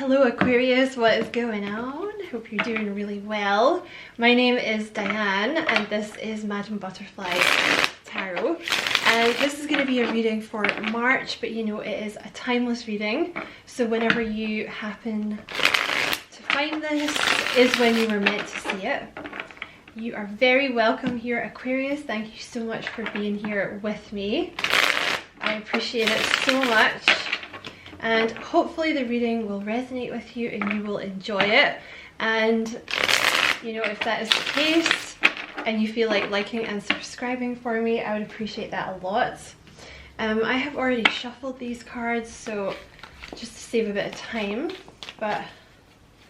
Hello Aquarius, what is going on? Hope you're doing really well. My name is Diane and this is Madam Butterfly Tarot. And this is going to be a reading for March, but you know it is a timeless reading. So whenever you happen to find this is when you were meant to see it. You are very welcome here, Aquarius. Thank you so much for being here with me. I appreciate it so much. And hopefully the reading will resonate with you and you will enjoy it. And you know, if that is the case and you feel like liking and subscribing for me, I would appreciate that a lot. I have already shuffled these cards, so just to save a bit of time, but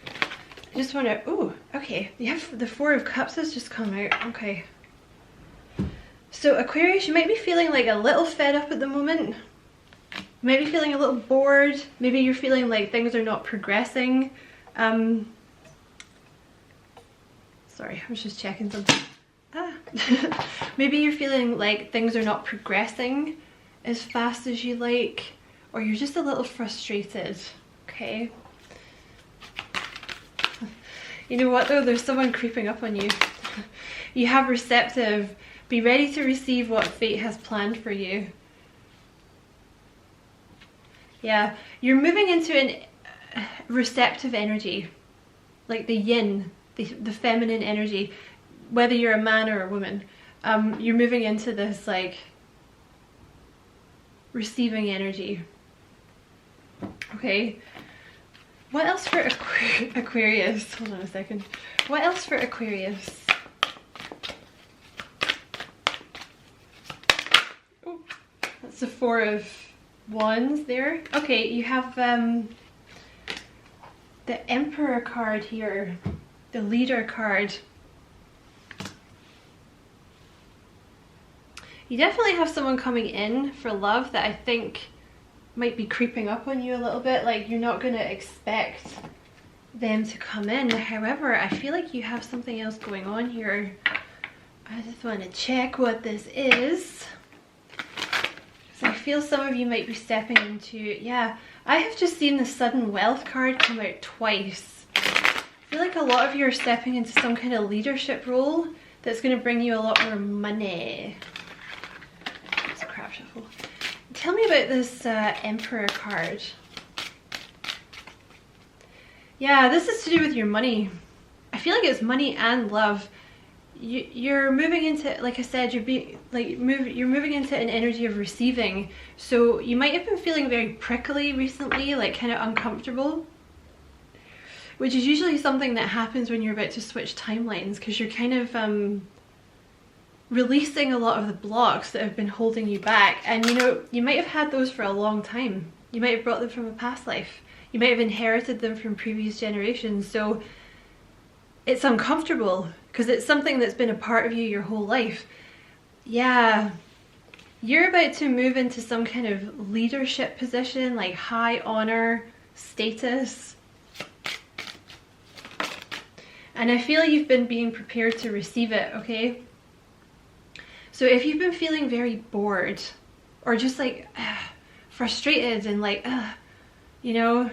I just want to, oh, okay, you have the Four of Cups has just come out, okay. So Aquarius, you might be feeling like a little fed up at the moment. You might be feeling a little bored. Maybe you're feeling like things are not progressing. Sorry, I was just checking something. Maybe you're feeling like things are not progressing as fast as you like, or you're just a little frustrated, okay? You know what though, there's someone creeping up on you. You have receptive, be ready to receive what fate has planned for you. Yeah, you're moving into an receptive energy, like the yin, the feminine energy, whether you're a man or a woman. You're moving into this like receiving energy. Okay, what else for Aquarius? Hold on a second. What else for Aquarius? Oh, that's the Four of Wands there. Okay, you have the Emperor card here, the Leader card. You definitely have someone coming in for love that I think might be creeping up on you a little bit. Like you're not going to expect them to come in. However, I feel like you have something else going on here. I just want to check what this is. I feel some of you might be stepping into, yeah, I have just seen the sudden wealth card come out twice. I feel like a lot of you are stepping into some kind of leadership role that's going to bring you a lot more money. It's a crap shuffle. Tell me about this Emperor card. Yeah, this is to do with your money. I feel like it's money and love. You're moving into, like I said, you're moving into an energy of receiving. So you might have been feeling very prickly recently, like kind of uncomfortable, which is usually something that happens when you're about to switch timelines, because you're kind of releasing a lot of the blocks that have been holding you back. And you know, you might have had those for a long time. You might have brought them from a past life. You might have inherited them from previous generations. So it's uncomfortable because it's something that's been a part of you your whole life. Yeah, you're about to move into some kind of leadership position, like high honor, status. And I feel you've been being prepared to receive it, okay? So if you've been feeling very bored or just like frustrated and like, you know,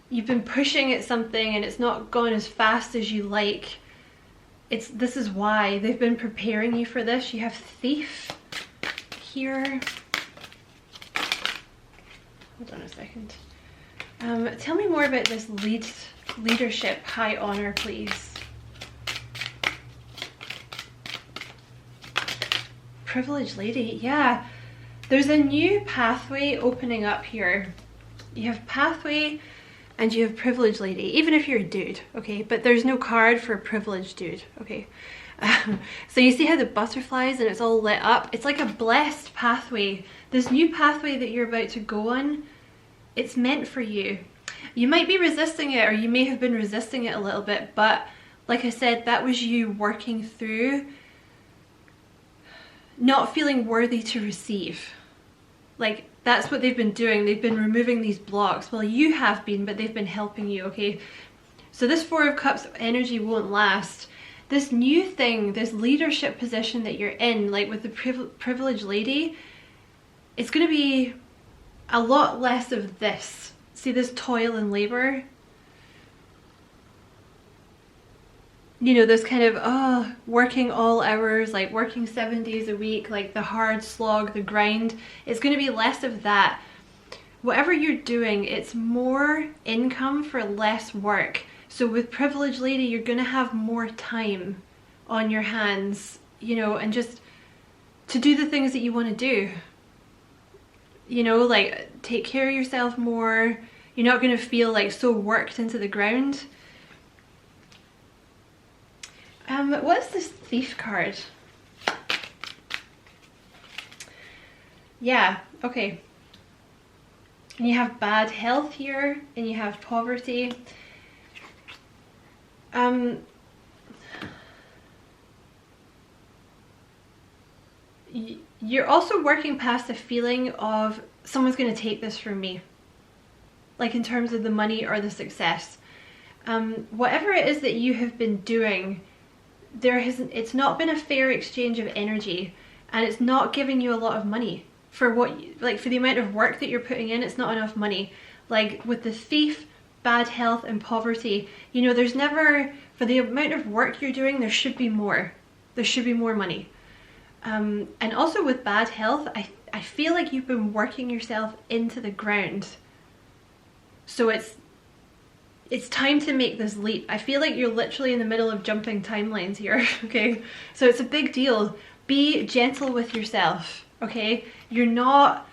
you've been pushing at something and it's not gone as fast as you like, this is why they've been preparing you for this. You have Thief here. Hold on a second. Tell me more about this leadership, high honor, please. Privileged lady, yeah. There's a new pathway opening up here. You have pathway and you have privileged lady, even if you're a dude, okay? But there's no card for a privileged dude, okay? So you see how the butterflies and it's all lit up? It's like a blessed pathway. This new pathway that you're about to go on, it's meant for you. You might be resisting it, or you may have been resisting it a little bit, but like I said, that was you working through not feeling worthy to receive. Like, that's what they've been doing. They've been removing these blocks. Well, you have been, but they've been helping you, okay? So this Four of Cups energy won't last. This new thing, this leadership position that you're in, like with the privileged lady, it's going to be a lot less of this See this toil and labor? You know, this kind of, working all hours, like working 7 days a week, like the hard slog, the grind. It's going to be less of that. Whatever you're doing, it's more income for less work. So with Privileged Lady, you're going to have more time on your hands, you know, and just to do the things that you want to do. You know, like take care of yourself more. You're not going to feel like so worked into the ground. What's this Thief card? Yeah, okay. And you have bad health here, and you have poverty. You're also working past the feeling of someone's going to take this from me, like in terms of the money or the success. Whatever it is that you have been doing, it's not been a fair exchange of energy, and it's not giving you a lot of money for what, like for the amount of work that you're putting in. It's not enough money. Like with the Thief, bad health and poverty, you know, there's never, for the amount of work you're doing, there should be more. There should be more money. And also with bad health, I feel like you've been working yourself into the ground. So it's time to make this leap. I feel like you're literally in the middle of jumping timelines here, okay? So it's a big deal. Be gentle with yourself, okay? You're not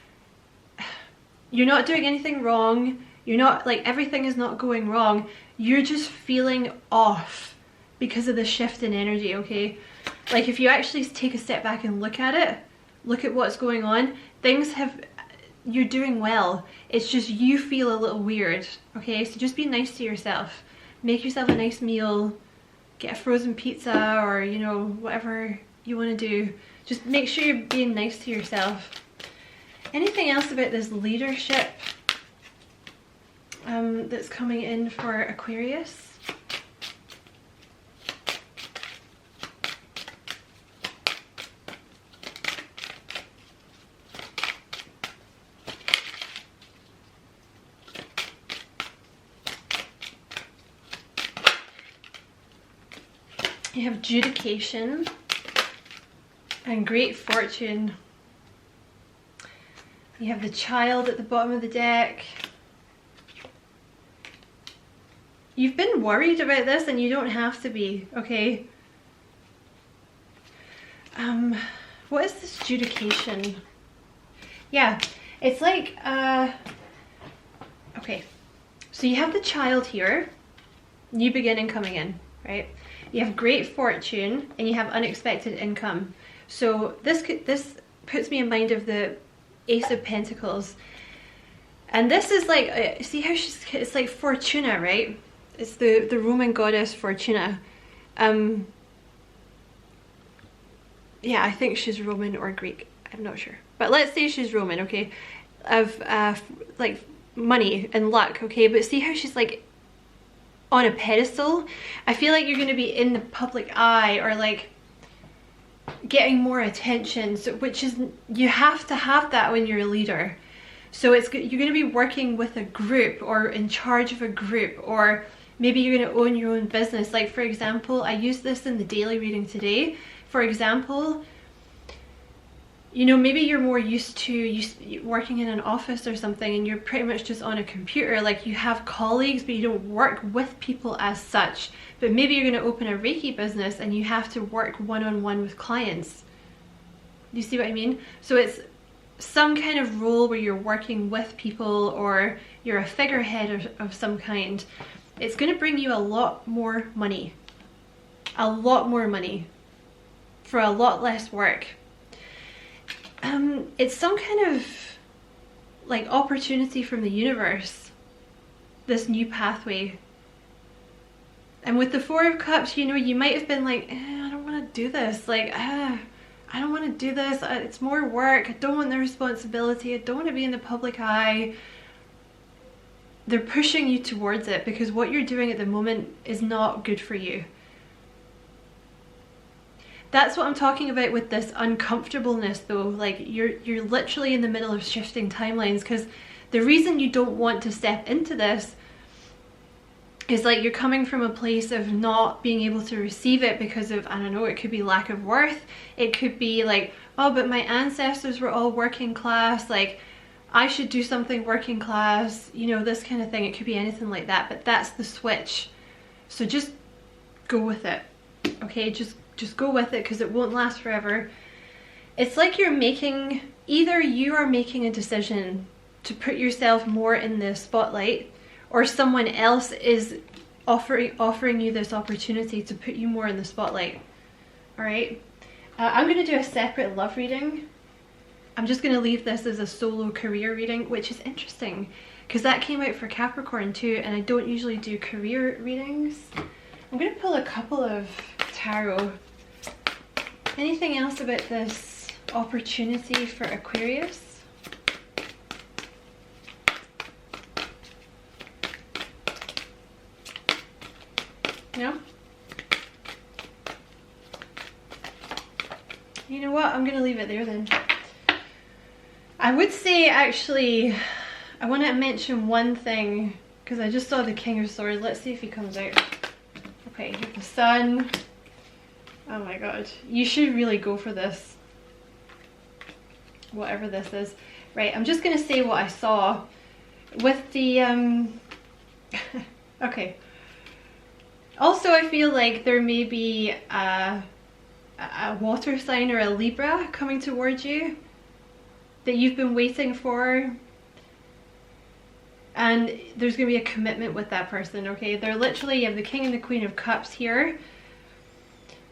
doing anything wrong. You're not, like, everything is not going wrong. You're just feeling off because of the shift in energy, okay? Like, if you actually take a step back and look at it, look at what's going on, you're doing well. It's just you feel a little weird, okay? So just be nice to yourself. Make yourself a nice meal, get a frozen pizza, or, you know, whatever you want to do. Just make sure you're being nice to yourself. Anything else about this leadership that's coming in for Aquarius? You have Judication and Great Fortune. You have the Child at the bottom of the deck. You've been worried about this, and you don't have to be, okay? What is this Judication? Yeah, it's like, okay. So you have the Child here, new beginning coming in, right? You have Great Fortune, and you have unexpected income. So this puts me in mind of the Ace of Pentacles. And this is like, see how it's like Fortuna, right? It's the Roman goddess Fortuna. Yeah, I think she's Roman or Greek. I'm not sure. But let's say she's Roman, okay? Of like money and luck, okay? But see how she's like on a pedestal? I feel like you're going to be in the public eye, or like getting more attention, so which is, you have to have that when you're a leader. So you're going to be working with a group, or in charge of a group, or maybe you're going to own your own business. Like for example, I used this in the daily reading today. For example, you know, maybe you're more used to working in an office or something, and you're pretty much just on a computer. Like you have colleagues, but you don't work with people as such. But maybe you're going to open a Reiki business, and you have to work one-on-one with clients. You see what I mean? So it's some kind of role where you're working with people, or you're a figurehead of some kind. It's going to bring you a lot more money. A lot more money. For a lot less work. It's some kind of like opportunity from the universe, this new pathway. And with the Four of Cups, you know, you might have been like, I don't want to do this, like I don't want to do this, it's more work, I don't want the responsibility, I don't want to be in the public eye. They're pushing you towards it, because what you're doing at the moment is not good for you. That's what I'm talking about with this uncomfortableness though. Like you're literally in the middle of shifting timelines, because The reason you don't want to step into this is like you're coming from a place of not being able to receive it because of, I don't know, it could be lack of worth. It could be like, oh, but my ancestors were all working class, like I should do something working class, you know, this kind of thing. It could be anything like that, but that's the switch. So just go with it, okay? Just go with it, because it won't last forever. It's like you're making, either you are making a decision to put yourself more in the spotlight, or someone else is offering you this opportunity to put you more in the spotlight. All right, I'm going to do a separate love reading. I'm just going to leave this as a solo career reading, which is interesting because that came out for Capricorn too, and I don't usually do career readings. I'm going to pull a couple of tarot. Anything else about this opportunity for Aquarius? No? You know what? I'm going to leave it there then. I would say, actually, I want to mention one thing, because I just saw the King of Swords. Let's see if he comes out. Okay, the Sun. Oh my god. You should really go for this. Whatever this is. Right, I'm just going to say what I saw with the... okay. Also, I feel like there may be a water sign or a Libra coming towards you that you've been waiting for, and there's going to be a commitment with that person, okay? They're literally, you have the King and the Queen of Cups here.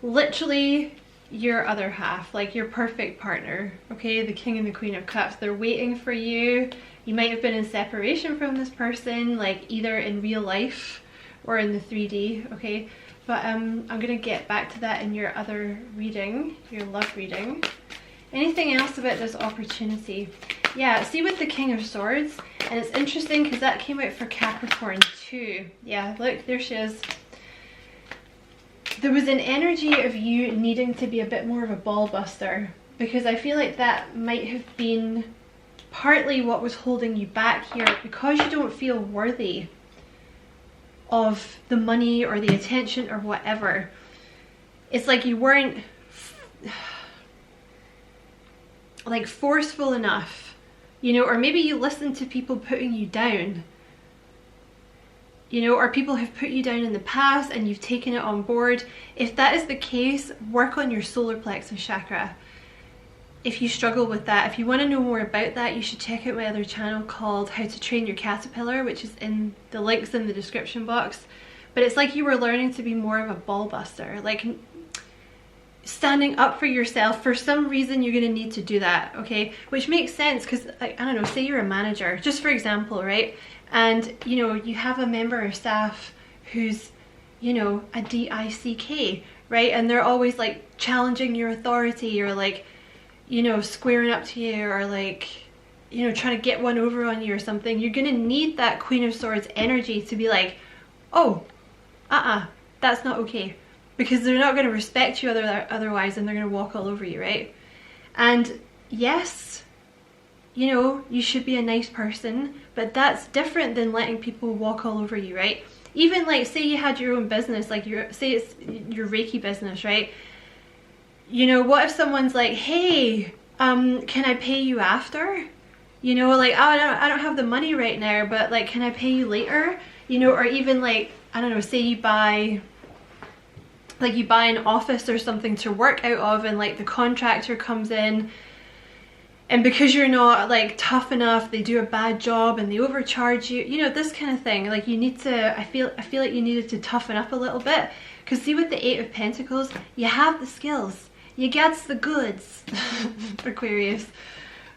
Literally your other half, like your perfect partner, okay? The King and the Queen of Cups, they're waiting for you. You might have been in separation from this person, like either in real life or in the 3D, okay? But I'm gonna get back to that in your other reading, your love reading. Anything else about this opportunity? Yeah, see with the King of Swords, and it's interesting because that came out for Capricorn too. Yeah, look, there she is. There was an energy of you needing to be a bit more of a ball buster, because I feel like that might have been partly what was holding you back here, because you don't feel worthy of the money or the attention or whatever. It's like you weren't like forceful enough, you know, or maybe you listened to people putting you down, you know, or people have put you down in the past and you've taken it on board. If that is the case, work on your solar plexus chakra. If you struggle with that, if you want to know more about that, you should check out my other channel called How to Train Your Caterpillar, which is in the links in the description box. But it's like you were learning to be more of a ball buster, like standing up for yourself. For some reason you're going to need to do that, okay? Which makes sense, because like, I don't know, say you're a manager, just for example, right? And you know, you have a member of staff who's, you know, a DICK, right? And they're always like challenging your authority, or like, you know, squaring up to you, or like, you know, trying to get one over on you or something. You're gonna need that Queen of Swords energy to be like, oh, that's not okay, because they're not gonna respect you otherwise, and they're gonna walk all over you, right? And yes, you know, you should be a nice person, but that's different than letting people walk all over you, right? Even like, say you had your own business, like say it's your Reiki business, right? You know, what if someone's like, hey, can I pay you after? You know, like, oh, I don't have the money right now, but like, can I pay you later? You know, or even like, I don't know, say you buy an office or something to work out of, and like the contractor comes in, and because you're not like tough enough, they do a bad job and they overcharge you, you know, this kind of thing. Like you need to, I feel like you needed to toughen up a little bit, because see with the Eight of Pentacles, you have the skills, you gets the goods, Aquarius.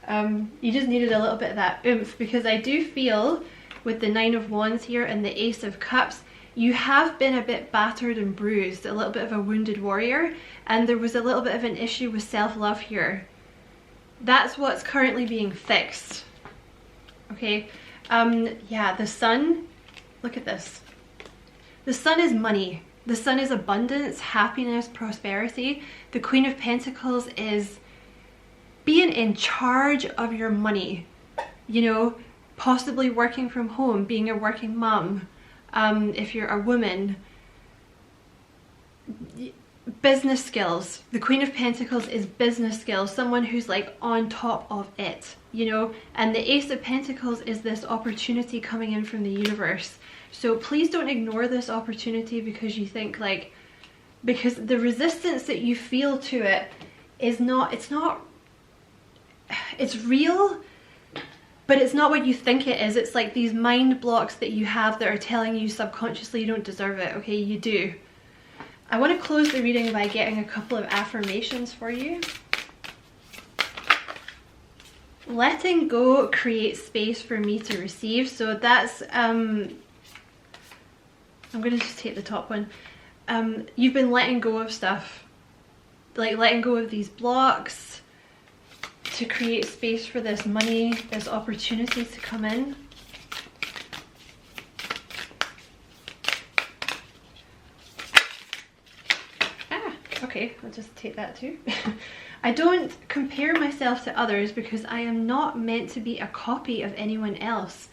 You just needed a little bit of that oomph, because I do feel with the Nine of Wands here and the Ace of Cups, you have been a bit battered and bruised, a little bit of a wounded warrior, and there was a little bit of an issue with self-love here. That's what's currently being fixed, okay? Yeah, the Sun, look at this. The Sun is money. The Sun is abundance, happiness, prosperity. The Queen of Pentacles is being in charge of your money, you know, possibly working from home, being a working mum, if you're a woman. Business skills. The Queen of Pentacles is business skills, someone who's like on top of it, you know. And the Ace of Pentacles is this opportunity coming in from the universe. So please don't ignore this opportunity because you think like, because the resistance that you feel to it is not, it's real, but it's not what you think it is. It's like these mind blocks that you have that are telling you subconsciously you don't deserve it. Okay, you do. I want to close the reading by getting a couple of affirmations for you. Letting go creates space for me to receive. So that's, I'm going to just take the top one. You've been letting go of stuff, like letting go of these blocks to create space for this money, this opportunity to come in. Okay, I'll just take that too. I don't compare myself to others because I am not meant to be a copy of anyone else.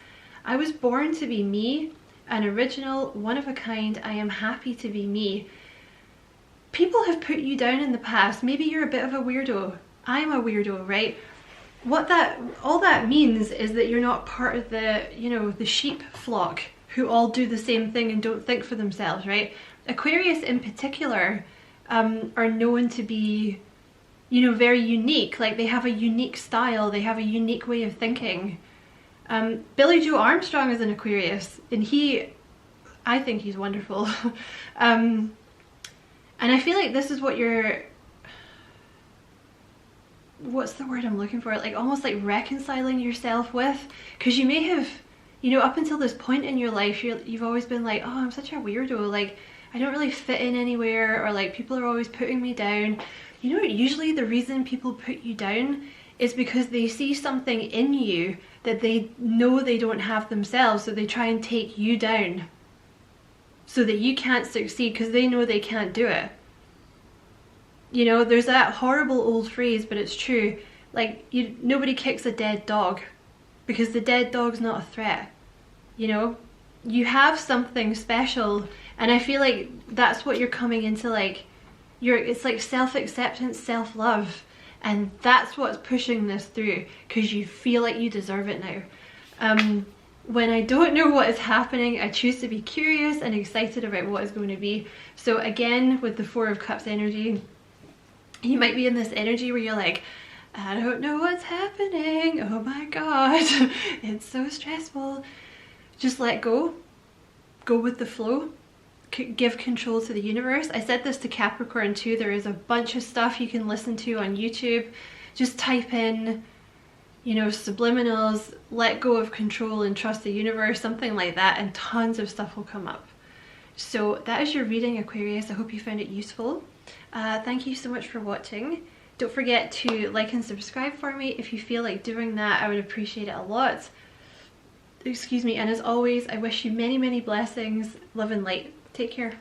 I was born to be me, an original, one of a kind. I am happy to be me. People have put you down in the past. Maybe you're a bit of a weirdo. I'm a weirdo, right? All that means is that you're not part of the, you know, the sheep flock who all do the same thing and don't think for themselves, right? Aquarius in particular are known to be, you know, very unique. Like they have a unique style, they have a unique way of thinking. Billy Joe Armstrong is an Aquarius, and I think he's wonderful. And I feel like this is what you're, what's the word I'm looking for? Like almost like reconciling yourself with, because you may have, you know, up until this point in your life, you've always been like, oh, I'm such a weirdo, like I don't really fit in anywhere, or like people are always putting me down. You know, usually the reason people put you down is because they see something in you that they know they don't have themselves, so they try and take you down so that you can't succeed because they know they can't do it. You know, there's that horrible old phrase, but it's true. Like, nobody kicks a dead dog because the dead dog's not a threat. You know, you have something special, and I feel like that's what you're coming into. Like, it's like self-acceptance, self-love, and that's what's pushing this through because you feel like you deserve it now. When I don't know what is happening, I choose to be curious and excited about what is going to be. So again, with the Four of Cups energy, you might be in this energy where you're like, I don't know what's happening, oh my god, it's so stressful. Just let go, go with the flow, give control to the universe. I said this to Capricorn too. There is a bunch of stuff you can listen to on YouTube. Just type in, you know, subliminals, let go of control and trust the universe, something like that, and tons of stuff will come up. So that is your reading, Aquarius. I hope you found it useful. Thank you so much for watching. Don't forget to like and subscribe for me. If you feel like doing that, I would appreciate it a lot. Excuse me, and as always, I wish you many, many blessings, love and light. Take care.